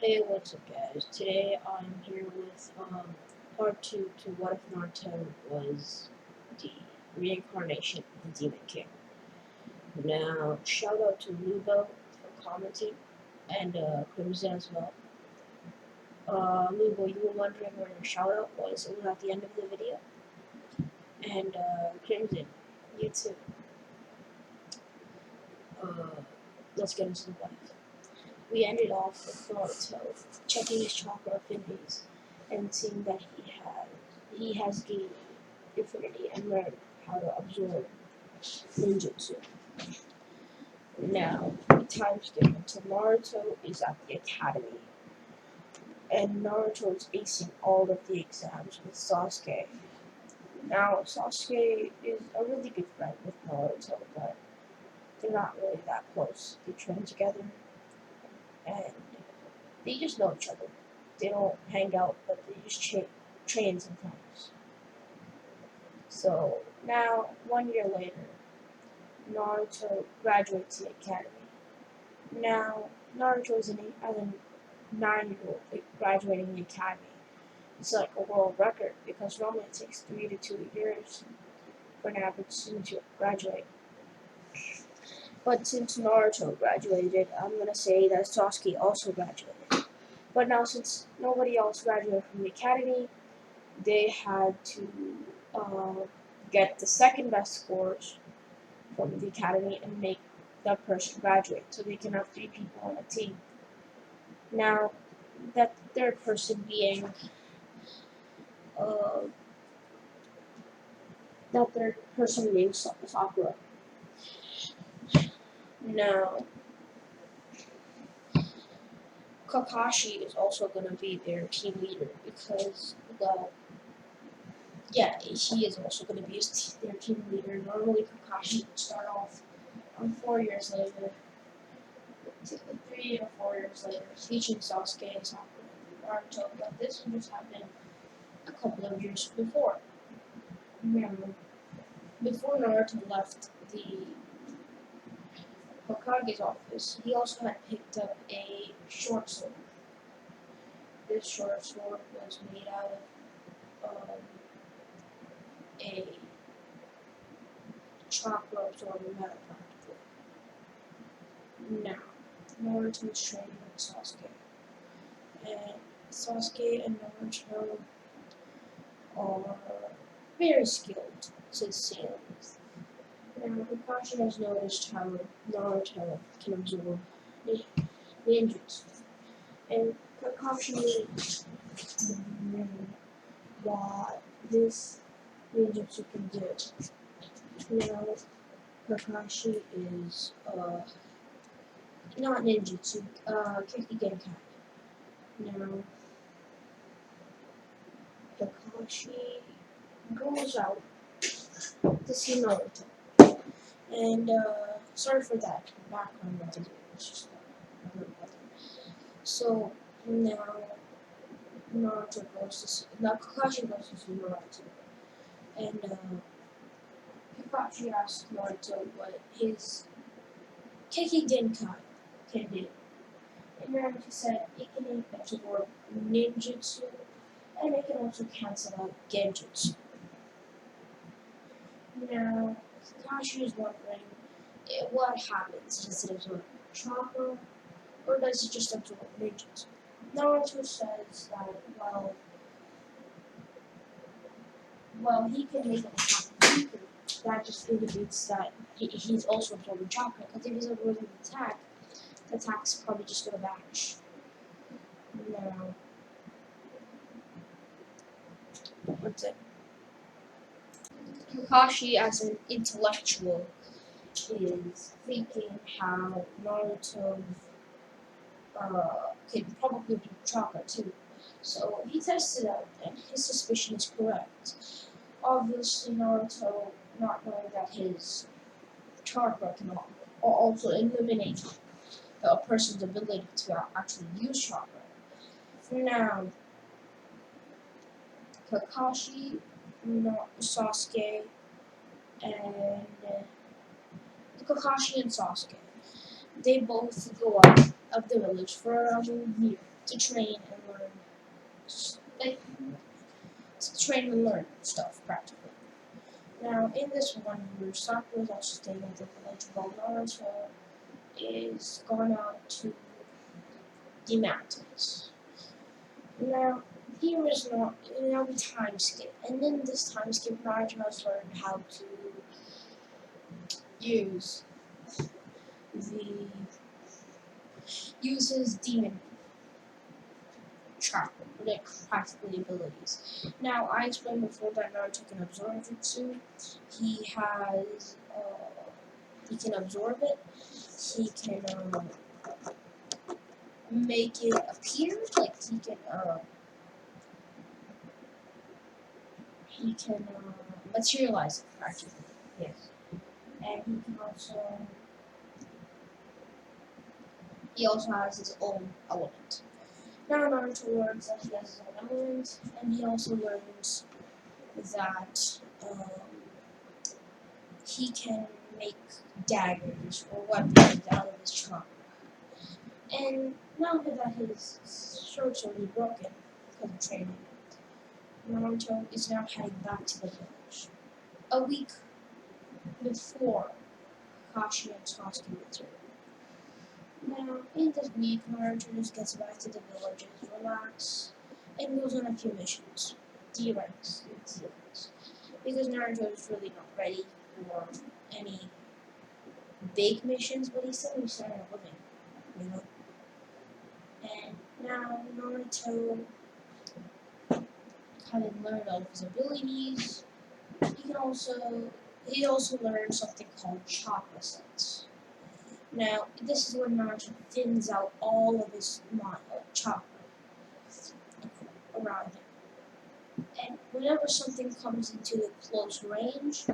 Hey, what's up, guys? Today I'm here with part two to What If Naruto was the reincarnation of the Demon King. Now, shout out to Lubo for commenting and Crimson as well. Lubo, you were wondering where your shout out was. It was at the end of the video. And Crimson, you too. Uh, let's get into the what if. We ended off with Naruto checking his chakra affinities and seeing that he has gained infinity and learned how to absorb ninjutsu. Now, the time skip until Naruto is at the academy, and Naruto is acing all of the exams with Sasuke. Now, Sasuke is a really good friend with Naruto, but they're not really that close. They train together, and they just know each other. They don't hang out, but they just train sometimes. So now, 1 year later, Naruto graduates the academy. Now, Naruto is as a 9-year-old graduating the academy. It's like a world record because normally it takes 3 to 2 years for an average student to graduate. But since Naruto graduated, I'm gonna say that Sasuke also graduated. But now, since nobody else graduated from the academy, they had to uh, get the second best scores from the academy and make that person graduate so they can have 3 people on a team. Now, that third person being uh, Sakura. Now, Kakashi is also going to be their team leader because, well, yeah, he is also going to be their team leader. Normally, Kakashi would start off 4 years later, 3 or 4 years later, teaching Sasuke and Sakura and Naruto, but this one just happened a couple of years before. Now, before Naruto left the Hokage's office, he also had picked up a short sword. This short sword was made out of a chakra absorbing metal practically. Now, Naruto is training with Sasuke, and Sasuke and Naruto are very skilled to sail. Now, Kakashi has noticed how Naruto can absorb ninjutsu, and Kakashi what this ninjutsu can do. Now, Kakashi is not ninjutsu, Genkai. Now, Kakashi goes out to see Naruto. And sorry for that background noise. It's just so now Naruto goes to see now Kakashi goes to see Naruto, and Kakashi asks Naruto what his Keiki Denkai can do. And Naruto said it can absorb ninjutsu and it can also cancel out genjutsu. Now Kakashi is wondering what happens. Does it absorb chakra or does it just absorb ninjutsu? Naruto says that he can make an attack weaker. That just indicates that he's also absorbing chakra. Because if he's absorbing the attack's probably just gonna vanish. Now, what's it? Kakashi, as an intellectual, is thinking how Naruto can probably do chakra too. So he tests it out, and his suspicion is correct. Obviously, Naruto, not knowing that his chakra can also eliminate a person's ability to actually use chakra. Now, Kakashi, Sasuke, and Kakashi and Sasuke, they both go out of the village for around a year to train and learn, like to train and learn stuff practically. Now, in this one, where Sakura is also staying at the village while Naruto is gone out to the mountains. Now, here is not. Now we time skip, and in this time skip, Naruto has learned how to use the uses demon chakra, like practically abilities. Now, I explained before that Naruto can absorb jutsu. He has, he can absorb it. He can make it appear, like he can materialize it practically. Yes, and he also has his own element. Now Naruto learns that he has his own element, and he also learns that he can make daggers or weapons out of his chakra. And now that his short sword is broken because of training, Naruto is now heading back to the village. A week before Kakashi and Sasuke return. Now, in this week, Naruto just gets back to the village and relax, and goes on a few missions. D-ranks, because Naruto is really not ready for any big missions, but he's still starting a living, you know. And now Naruto, having learned all of his abilities, he also learned something called chakra sense. Now, this is when Naruto thins out all of his chakra around him. And whenever something comes into the close range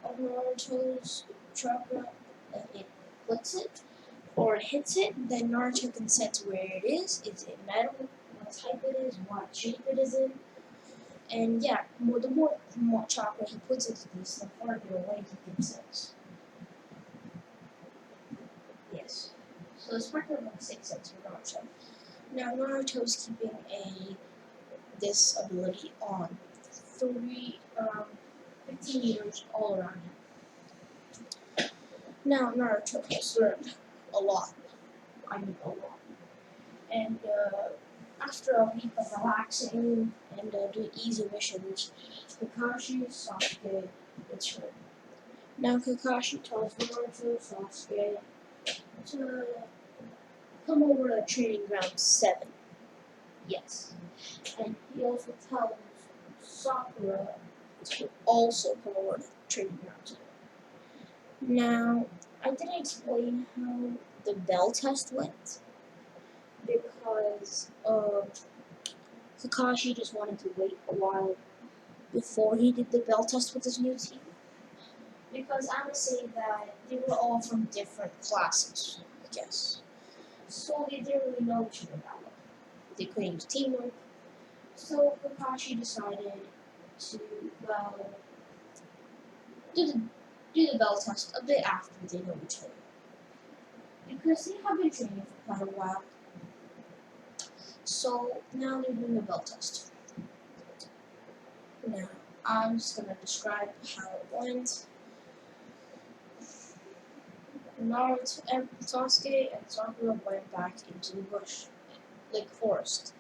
of Naruto's chakra, it flicks it, or it hits it, then Naruto can sense where it is it metal, what type it is, what shape it is in. And yeah, the more chakra he puts into this, the farther away he can sense. Yes. So it's part of like 6 sense for Naruto. Now Naruto's keeping this ability on 15 meters all around him. Now Naruto has learned a lot. I mean a lot. And after a week of relaxing and doing easy missions, Kakashi, Sasuke return. Now Kakashi tells Naruto, Sasuke to come over to Training Ground 7. Yes. And he also tells Sakura to also come over to Training Ground 7. Now, I didn't explain how the bell test went because Kakashi just wanted to wait a while before he did the bell test with his new team. Because I would say that they were all from different classes, I guess. So they didn't really know each other that well. They couldn't use teamwork. So Kakashi decided to, do the bell test a bit after they know each other. Because they have been training for quite a while. So now they're doing the bell test. Now, I'm just going to describe how it went. Naruto and Sasuke and Sakura went back into the bush, like forest,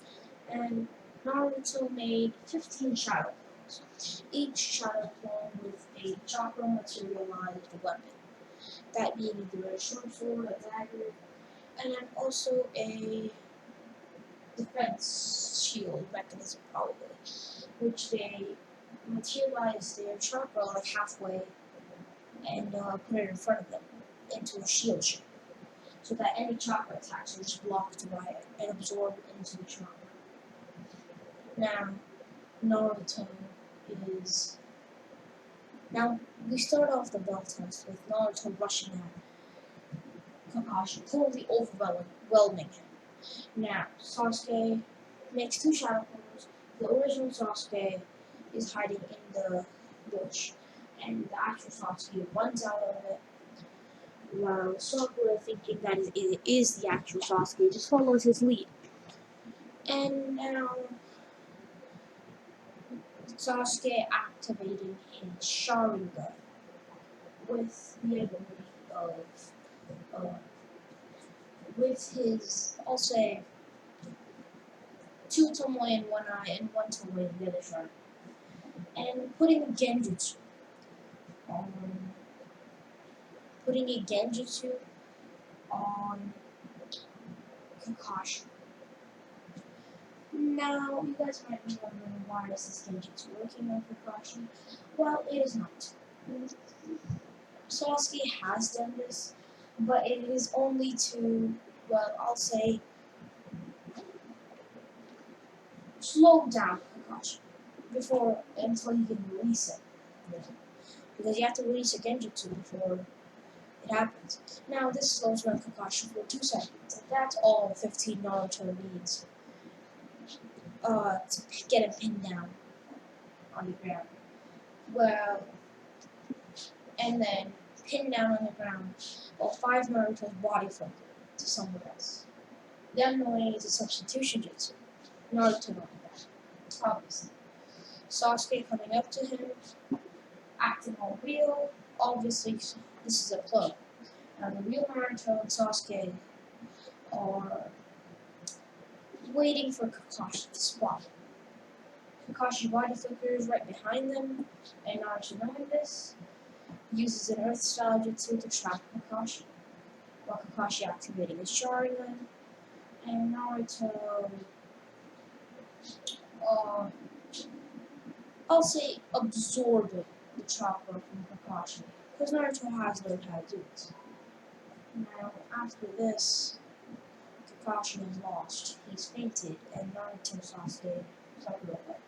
and Naruto made 15 shadow clones, each shadow clone with a chakra materialized weapon, that being either a short sword, a dagger, and then also a defense shield mechanism probably, which they materialized their chakra like halfway and put it in front of them into a shield shape, so that any chakra attacks are just blocked by it and absorbed into the chakra. Now, Naruto is... Now, we start off the bell test with Naruto rushing at Kakashi, totally overwhelming him. Now, Sasuke makes 2 shadow clones. The original Sasuke is hiding in the bush, and the actual Sasuke runs out of it, while Sakura, thinking that it is the actual Sasuke, just follows his lead. And now Sasuke activated his Sharingan with the ability of, uh, with his, I'll say, two tomoe in one eye and one tomoe in the other Sharingan, and on, putting a genjutsu on Kakashi. Now, you guys might be wondering, why is this genjutsu working on Kakashi? Well, it is not. Sasuke has done this, but it is only to, well, I'll say, slow down Kakashi until he can release it. Because you have to release a genjutsu before it happens. Now, this slows down Kakashi for 2 seconds, and that's all 15 Naruto needs to get him pinned down on the ground. Well, and then pinned down on the ground while 5 Naruto's body flipped to someone else. The unknowing is a substitution jutsu. Naruto knowing that, obviously. Sasuke coming up to him, acting all real. Obviously, this is a clone. Now, the real Naruto and Sasuke are waiting for Kakashi to spot him. Kakashi body flickers right behind them, and Naruto knowing this, uses an Earth style jutsu to trap Kakashi, while Kakashi activating his Sharingan, and Naruto, I'll say, absorbing the chakra from Kakashi, because Naruto has learned how to do it. Now, after this, Kakashi is lost. He's fainted, and Naruto and Sasuke talk about that.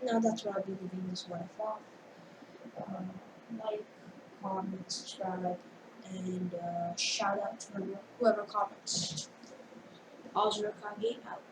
Now, that's where I'll be leaving this one off. Like, comment, subscribe, and shout out to whoever comments. Azura Kage out.